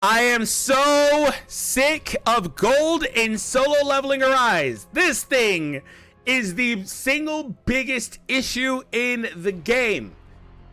I am so sick of gold in solo leveling Arise. This thing is the single biggest issue in the game.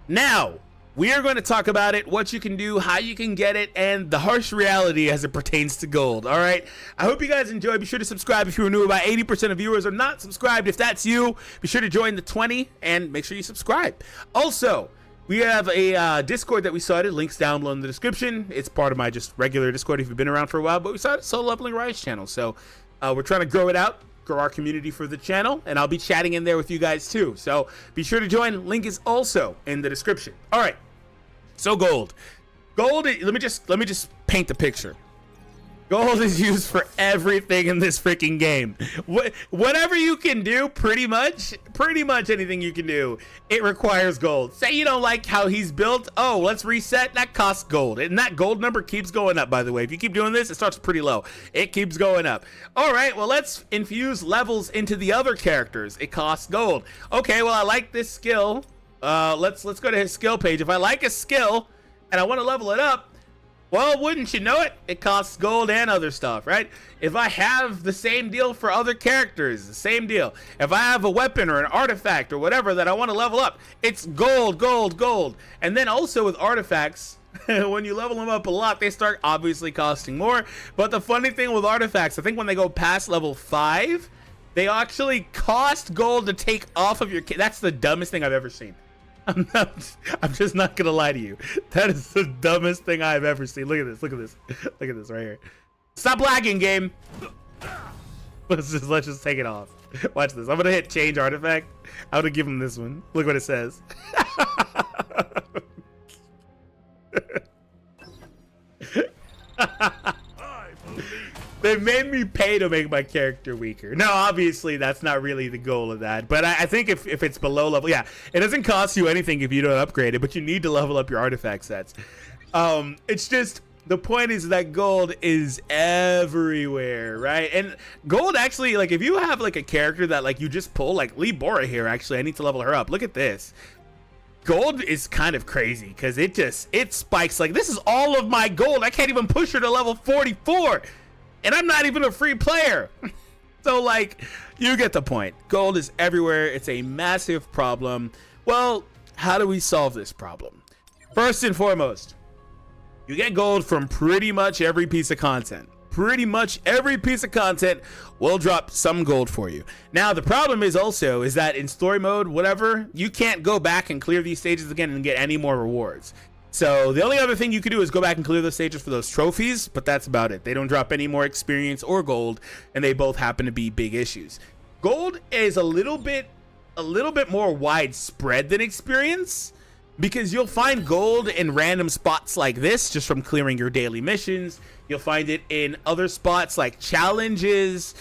Now, we are going to talk about it, what you can do, how you can get it, and the harsh reality as it pertains to gold. All right. I hope you guys enjoy. Be sure to subscribe if you are new. About 80% of viewers are not subscribed. If that's you, be sure to join the 20 and make sure you subscribe. Also, we have a Discord that we started. Links down below in the description. It's part of my just regular Discord if you've been around for a while. But we started a Solo Leveling Rise channel. So we're trying to grow it out, grow our community for the channel. And I'll be chatting in there with you guys too. So be sure to join. Link is also in the description. All right. So gold. Gold, let me just paint the picture. Gold is used for everything in this freaking game. Whatever you can do, pretty much anything you can do, it requires gold. Say you don't like how he's built. Oh, let's reset. That costs gold. And that gold number keeps going up, by the way. If you keep doing this, it starts pretty low. It keeps going up. All right, well, let's infuse levels into the other characters. It costs gold. Okay, well, I like this skill. Let's go to his skill page. If I like a skill and I want to level it up, well, wouldn't you know it? It costs gold and other stuff, right? If I have the same deal for other characters, the same deal. If I have a weapon or an artifact or whatever that I want to level up, it's gold, gold, gold. And then also with artifacts, when you level them up a lot, they start obviously costing more. But the funny thing with artifacts, I think when they go past level 5, they actually cost gold to take off of your kit. That's the dumbest thing I've ever seen. I'm just not gonna lie to you. That is the dumbest thing I've ever seen. Look at this. Look at this. Look at this right here. Stop lagging, game. Let's just take it off. Watch this. I'm gonna hit change artifact. I'm gonna give him this one. Look what it says. They made me pay to make my character weaker. Now, obviously, that's not really the goal of that. But I think if it's below level, yeah, it doesn't cost you anything if you don't upgrade it, but you need to level up your artifact sets. It's just, the point is that gold is everywhere, right? And gold actually, like, if you have, like, a character that, like, you just pull, like Lee Bora here, actually, I need to level her up. Look at this. Gold is kind of crazy because it spikes. Like, this is all of my gold. I can't even push her to level 44. And I'm not even a free player. So, like, you get the point. Gold is everywhere. It's a massive problem. Well, how do we solve this problem? First and foremost, you get gold from pretty much every piece of content. Pretty much every piece of content will drop some gold for you. Now, the problem is that in story mode, whatever, you can't go back and clear these stages again and get any more rewards. So the only other thing you could do is go back and clear the stages for those trophies, but that's about it. They don't drop any more experience or gold, and they both happen to be big issues. Gold is a little bit more widespread than experience, because you'll find gold in random spots like this just from clearing your daily missions. You'll find it in other spots like challenges.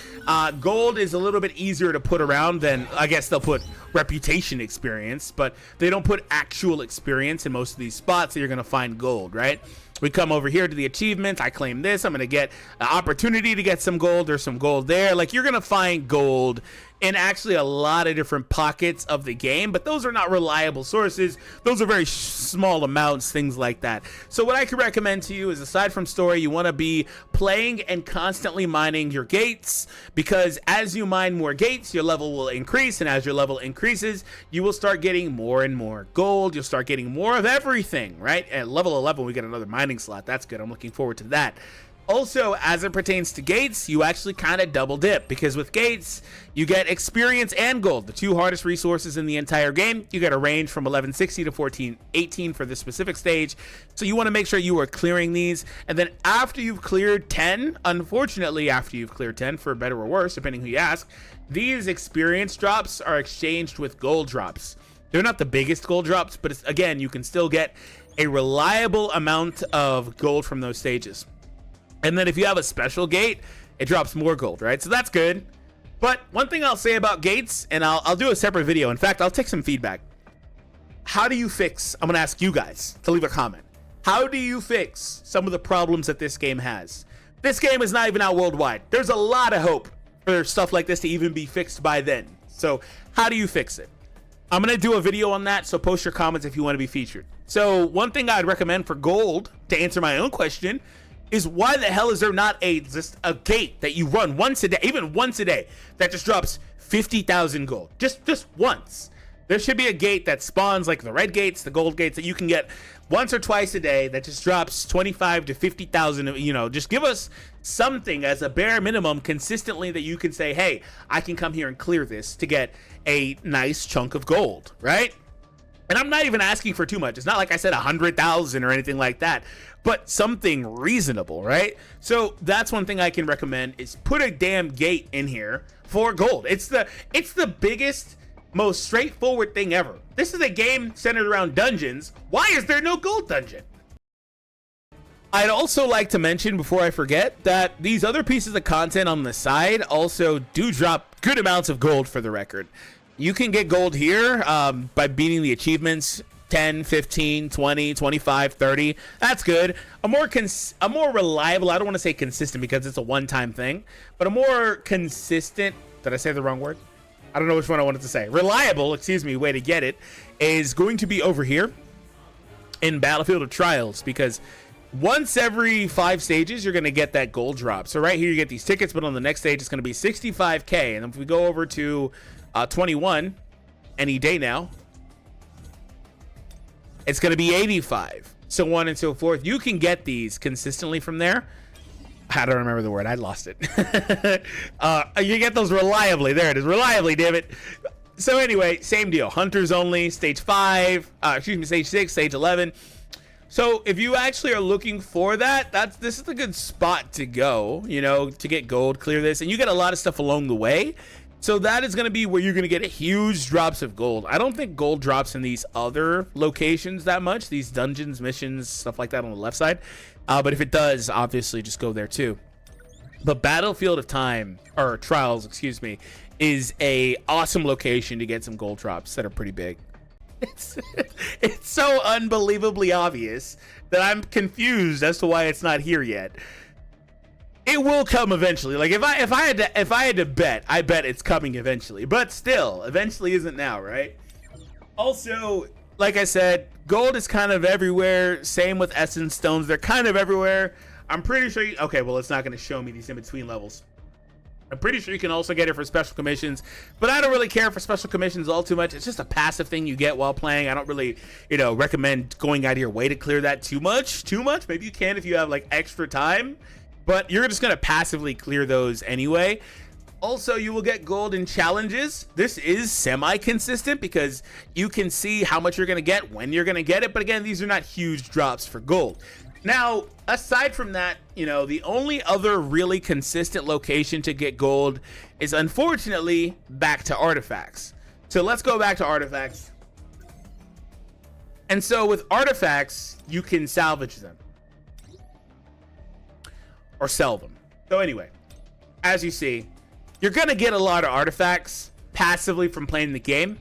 Gold is a little bit easier to put around than, I guess they'll put reputation experience, but they don't put actual experience in most of these spots that you're gonna find gold, right? We come over here to the achievement. I claim this. I'm gonna get an opportunity to get some gold. There's some gold there. Like, you're gonna find gold in actually a lot of different pockets of the game, but those are not reliable sources. Those are very small amounts, things like that. So what I could recommend to you is, aside from story, you want to be playing and constantly mining your gates, because as you mine more gates, your level will increase, and as your level increases, you will start getting more and more gold. You'll start getting more of everything, right? At level 11, we get another mining slot. That's good. I'm looking forward to that. Also, as it pertains to gates, you actually kind of double dip, because with gates, you get experience and gold, the two hardest resources in the entire game. You get a range from 1160 to 1418 for this specific stage. So you want to make sure you are clearing these. And then after you've cleared 10, unfortunately, after you've cleared 10, for better or worse, depending who you ask, these experience drops are exchanged with gold drops. They're not the biggest gold drops, but again, you can still get a reliable amount of gold from those stages. And then if you have a special gate, it drops more gold, right? So that's good. But one thing I'll say about gates, and I'll do a separate video. In fact, I'll take some feedback. How do you fix, I'm gonna ask you guys to leave a comment. How do you fix some of the problems that this game has? This game is not even out worldwide. There's a lot of hope for stuff like this to even be fixed by then. So how do you fix it? I'm gonna do a video on that, so post your comments if you want to be featured. So one thing I'd recommend for gold, to answer my own question, is why the hell is there not just a gate that you run once a day, even once a day, that just drops 50,000 gold? Just once. There should be a gate that spawns like the red gates, the gold gates, that you can get once or twice a day that just drops 25 to 50,000. You know, just give us something as a bare minimum consistently that you can say, hey, I can come here and clear this to get a nice chunk of gold, right? And I'm not even asking for too much. It's not like I said 100,000 or anything like that, but something reasonable, right? So that's one thing I can recommend, is put a damn gate in here for gold. It's the biggest, most straightforward thing ever. This is a game centered around dungeons. Why is there no gold dungeon? I'd also like to mention, before I forget, that these other pieces of content on the side also do drop good amounts of gold, for the record. You can get gold here by beating the achievements 10, 15, 20, 25, 30. That's good. A more reliable, I don't want to say consistent because it's a one-time thing, but a more consistent, did I say the wrong word? I don't know which one I wanted to say. Reliable, excuse me, way to get it, is going to be over here in Battlefield of Trials, because once every 5 stages, you're going to get that gold drop. So right here, you get these tickets, but on the next stage, it's going to be 65K. And if we go over to 21, any day now, it's going to be 85. So on and so forth. You can get these consistently from there. I don't remember the word. I lost it. You get those reliably. There it is. Reliably, damn it. So anyway, same deal. Hunters only, stage 5, stage 6, stage 11. So if you actually are looking for that, this is a good spot to go, you know, to get gold, clear this, and you get a lot of stuff along the way. So that is going to be where you're going to get huge drops of gold. I don't think gold drops in these other locations that much, these dungeons, missions, stuff like that on the left side. But if it does, obviously just go there too. But Battlefield of Time, or Trials, excuse me, is a awesome location to get some gold drops that are pretty big. It's so unbelievably obvious that I'm confused as to why it's not here yet. It will come eventually. Like if I had to bet, I bet it's coming eventually. But still, eventually isn't now, right? Also, like I said, gold is kind of everywhere. Same with essence stones. They're kind of everywhere. I'm pretty sure okay, well, it's not going to show me these in between levels. I'm pretty sure you can also get it for special commissions, but I don't really care for special commissions all too much. It's just a passive thing you get while playing. I don't really, recommend going out of your way to clear that too much. Maybe you can if you have like extra time, but you're just going to passively clear those anyway. Also, you will get gold in challenges. This is semi-consistent because you can see how much you're going to get, when you're going to get it. But again, these are not huge drops for gold. Now, aside from that, the only other really consistent location to get gold is, unfortunately, back to artifacts. So let's go back to artifacts. And so with artifacts, you can salvage them or sell them. So anyway, as you see, you're going to get a lot of artifacts passively from playing the game.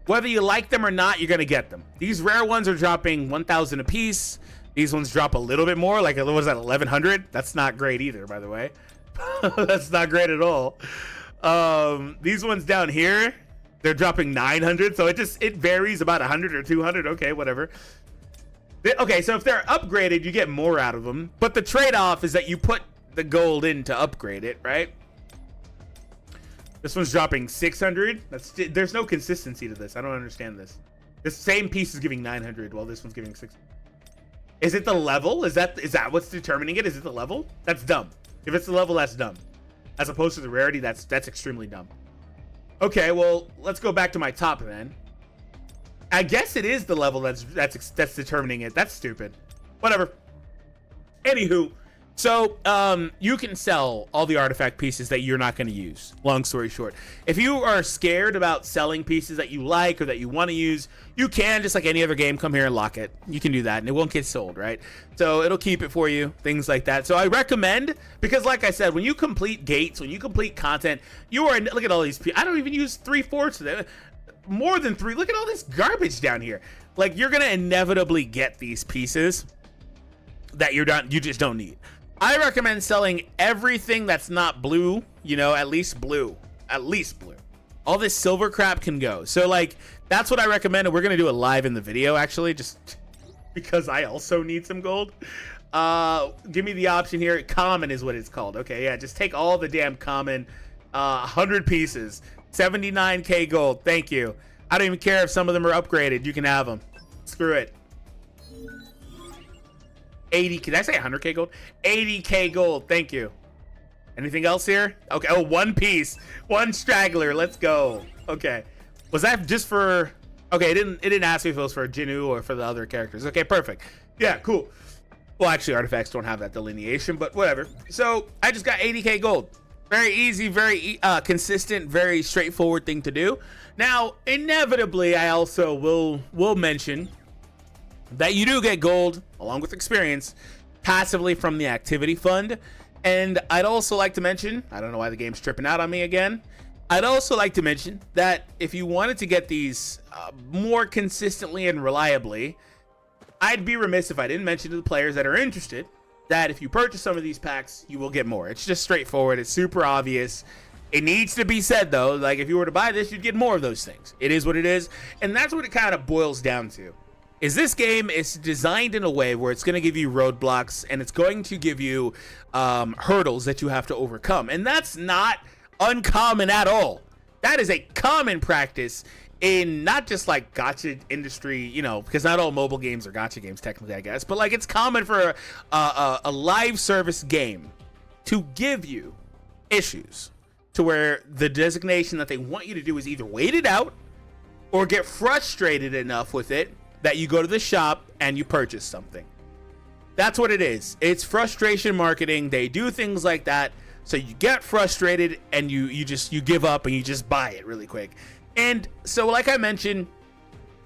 Whether you like them or not, you're going to get them. These rare ones are dropping 1,000 a piece. These ones drop a little bit more, like, what was that, 1,100? That's not great either, by the way. That's not great at all. These ones down here, they're dropping 900, so it varies about 100 or 200. Okay, whatever. Okay, so if they're upgraded, you get more out of them, but the trade-off is that you put the gold in to upgrade it, right? This one's dropping 600. There's no consistency to this. I don't understand this. The same piece is giving 900, while this one's giving 600. Is it the level? Is that what's determining it? Is it the level? That's dumb. If it's the level, that's dumb. As opposed to the rarity, that's extremely dumb. Okay, well, let's go back to my top then. I guess it is the level that's determining it. That's stupid. Whatever. Anywho, so you can sell all the artifact pieces that you're not going to use. Long story short, if you are scared about selling pieces that you like or that you want to use, you can, just like any other game, come here and lock it. You can do that and it won't get sold, right? So it'll keep it for you, things like that. So I recommend, because like I said, when you complete gates, when you complete content, you are, look at all these people. I don't even use 3/4 of them. More than 3. Look at all this garbage down here. Like, you're going to inevitably get these pieces that you just don't need. I recommend selling everything that's not blue, at least blue. All this silver crap can go. So, like, that's what I recommend. And we're going to do it live in the video, actually, just because I also need some gold. Give me the option here. Common is what it's called. Okay, yeah, just take all the damn common. 100 pieces, 79k gold. Thank you. I don't even care if some of them are upgraded. You can have them. Screw it. 80. Can I say 100k gold? 80k gold. Thank you. Anything else here? Okay. Oh, one piece, one straggler. Let's go. Okay. Was that just for? Okay, it didn't ask me if it was for Jinnu or for the other characters. Okay, perfect. Yeah, cool. Well, actually, artifacts don't have that delineation, but whatever. So I just got 80k gold. Very easy, very consistent, very straightforward thing to do. Now, inevitably, I also will mention that you do get gold along with experience passively from the activity fund. And I'd also like to mention, I don't know why the game's tripping out on me again. I'd also like to mention that if you wanted to get these more consistently and reliably, I'd be remiss if I didn't mention to the players that are interested that if you purchase some of these packs, you will get more. It's just straightforward. It's super obvious. It needs to be said, though. Like, if you were to buy this, you'd get more of those things. It is what it is. And that's what it kind of boils down to. Is this game is designed in a way where it's going to give you roadblocks and it's going to give you hurdles that you have to overcome. And that's not uncommon at all. That is a common practice in not just like gacha industry, you know, because not all mobile games are gacha games technically, I guess, but like it's common for a live service game to give you issues to where the designation that they want you to do is either wait it out or get frustrated enough with it that you go to the shop and you purchase something. That's what it is. It's frustration marketing. They do things like that. So you get frustrated and you give up and you just buy it really quick. And so, like I mentioned,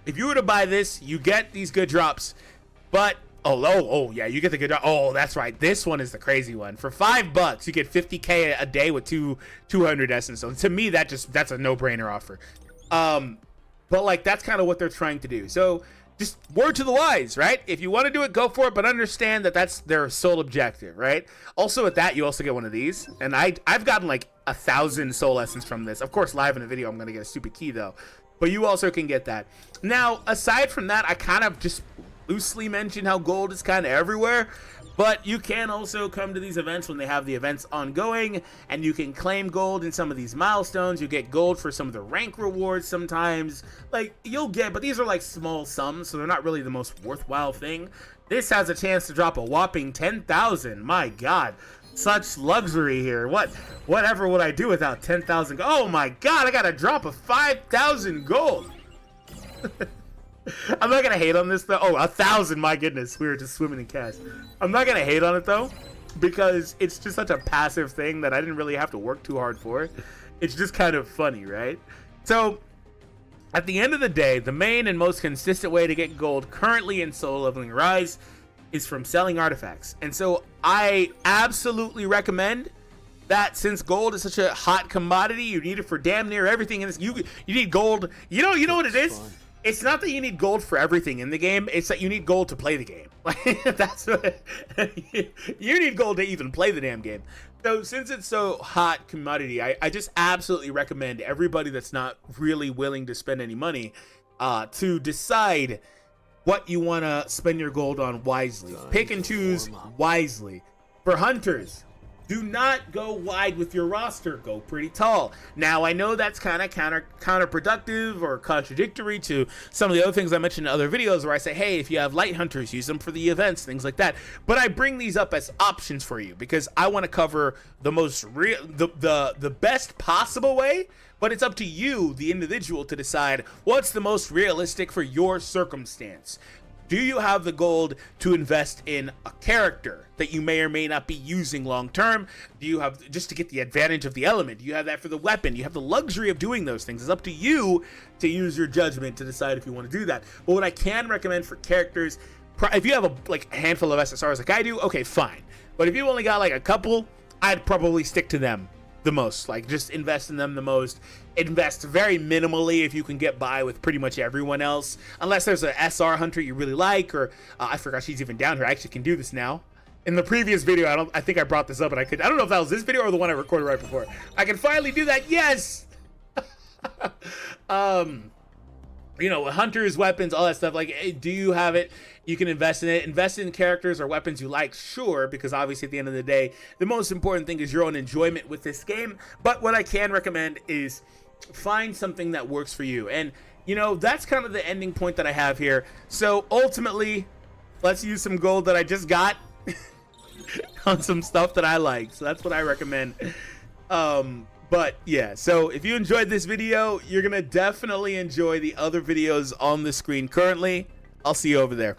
if you were to buy this, you get these good drops. But oh yeah, you get the good drop. Oh, that's right. This one is the crazy one. For $5, you get 50k a day with 200 essence. So to me, that's a no-brainer offer. But like that's kind of what they're trying to do. So just word to the wise, right? If you want to do it, go for it, but understand that that's their sole objective, right? Also with that, you also get one of these. And I've gotten like 1,000 soul essence from this. Of course, live in the video, I'm going to get a stupid key though. But you also can get that. Now, aside from that, I kind of just loosely mentioned how gold is kind of everywhere. But you can also come to these events when they have the events ongoing, and you can claim gold in some of these milestones. You get gold for some of the rank rewards sometimes. Like, you'll get, but these are like small sums, so they're not really the most worthwhile thing. This has a chance to drop a whopping 10,000. My God, such luxury here. Whatever would I do without 10,000? Oh my God, I got a drop of 5,000 gold. I'm not gonna hate on this though. Oh, 1,000, my goodness, we were just swimming in cash. I'm not gonna hate on it though, because it's just such a passive thing that I didn't really have to work too hard for. It's just kind of funny, right? So at the end of the day, the main and most consistent way to get gold currently in Solo Leveling Rise is from selling artifacts. And so I absolutely recommend that, since gold is such a hot commodity, you need it for damn near everything in this. You need gold. You know what it is? Fun. It's not that you need gold for everything in the game. It's that you need gold to play the game. That's what you need gold to even play the damn game. So since it's so hot commodity, I just absolutely recommend everybody that's not really willing to spend any money to decide what you want to spend your gold on wisely. Pick and choose wisely. For hunters, do not go wide with your roster. Go pretty tall. Now, I know that's kind of counterproductive or contradictory to some of the other things I mentioned in other videos where I say, hey, if you have light hunters, use them for the events, things like that. But I bring these up as options for you because I want to cover the most real, the best possible way. But it's up to you, the individual, to decide what's the most realistic for your circumstance. Do you have the gold to invest in a character that you may or may not be using long term? Do you have, just to get the advantage of the element? Do you have that for the weapon? You have the luxury of doing those things. It's up to you to use your judgment to decide if you want to do that. But what I can recommend for characters, if you have a handful of SSRs like I do, okay, fine. But if you only got like a couple, I'd probably stick to them the most. Like, just invest in them the most. Invest very minimally if you can get by with pretty much everyone else, unless there's an SR hunter you really like, or I forgot she's even down here. I actually can do this now. In the previous video, I think I brought this up, and I don't know if that was this video or the one I recorded right before. I can finally do that. Yes. And you know, hunters, weapons, all that stuff. Like, hey, do you have it? You can invest in it. Invest in characters or weapons you like, sure, because obviously at the end of the day, the most important thing is your own enjoyment with this game. But what I can recommend is find something that works for you. And, you know, that's kind of the ending point that I have here. So ultimately, let's use some gold that I just got on some stuff that I like. So that's what I recommend. But yeah, so if you enjoyed this video, you're gonna definitely enjoy the other videos on the screen currently. I'll see you over there.